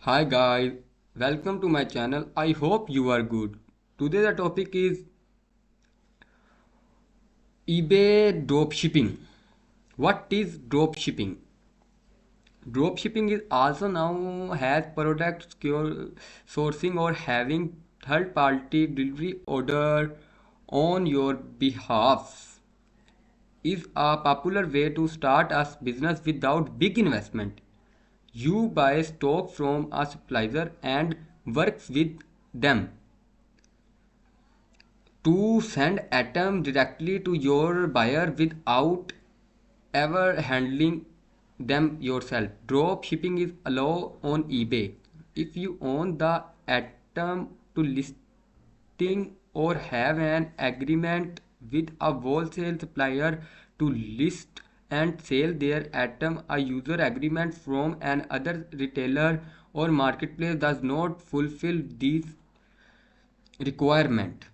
Hi guys, welcome to my channel. I hope you are good. Today the topic is eBay dropshipping. What is dropshipping? Dropshipping is also known as product sourcing or having third party delivery order on your behalf. Is a popular way to start a business without big investment. You buy stock from a supplier and works with them to send items directly to your buyer without ever handling them yourself. Drop shipping is allowed on eBay. If you own the item to listing or have an agreement with a wholesale supplier to list and sell their item, a user agreement from another retailer or marketplace does not fulfill these requirements.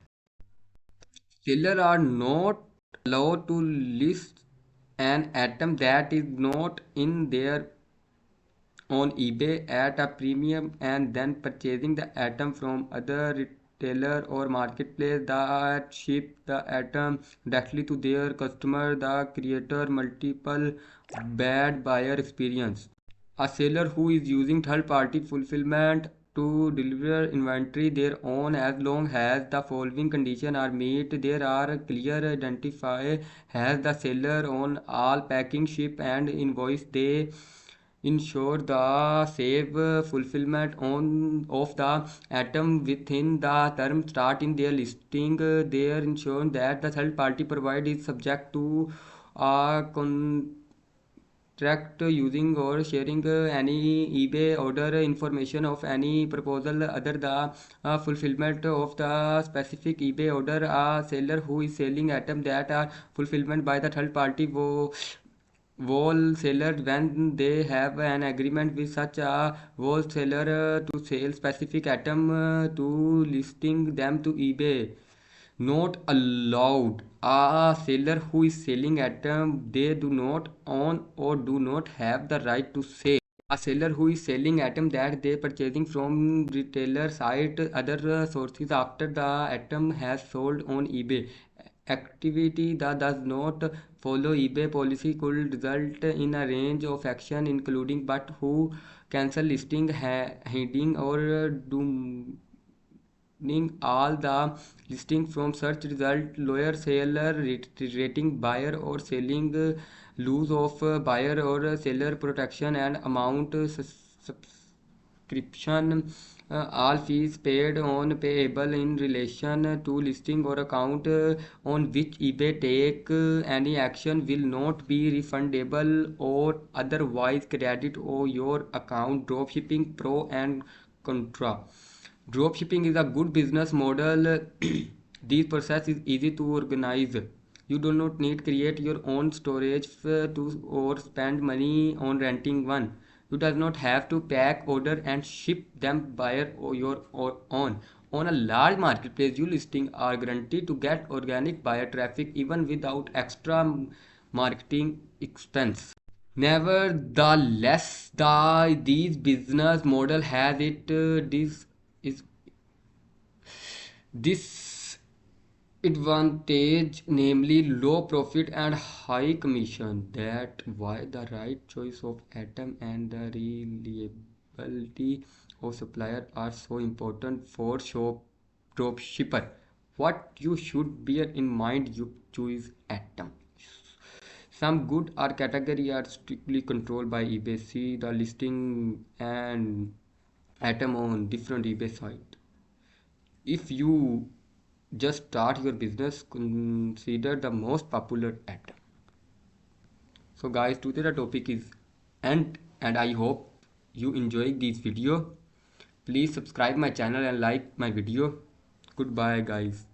Sellers are not allowed to list an item that is not in their on eBay at a premium and then purchasing the item from other retailer or marketplace that ship the item directly to their customer. The creator multiple bad buyer experience. A seller who is using third party fulfillment to deliver inventory their own as long as the following conditions are met. There are clear identify as the seller on all packing, ship and invoice. They ensure the safe fulfillment on of the item within the term start in their listing. They ensure that the third party provide is subject to a tracked using or sharing any eBay order information of any proposal other the fulfillment of the specific eBay order. A seller who is selling items that are fulfillment by the third party wholesaler when they have an agreement with such a wholesaler to sell specific item to listing them to eBay. Not allowed. A seller who is selling item they do not own or do not have the right to sell. A seller who is selling item that they purchasing from retailer site other sources after the item has sold on eBay. Activity that does not follow eBay policy could result in a range of action including but who cancel listing, hiding or doom all the listing from search result lawyer seller rating buyer or selling lose of buyer or seller protection and amount subscription all fees paid on payable in relation to listing or account on which eBay take any action will not be refundable or otherwise credit or your account. Dropshipping pro and contra. Dropshipping is a good business model. This process is easy to organize. You do not need create your own storage to or spend money on renting one. You does not have to pack, order and ship them buyer or your or own. On a large marketplace, you listing are guaranteed to get organic buyer traffic even without extra marketing expense. Nevertheless, these business model has it this is disadvantage, namely low profit and high commission. That why the right choice of atom and the reliability of supplier are so important for shop drop shipper. What you should bear in mind you choose atom. Some good are category are strictly controlled by eBay. See the listing and atom on different eBay site. If you just start your business, consider the most popular atom. So guys, today the topic is end and I hope you enjoy this video. Please subscribe my channel and like my video. Goodbye guys.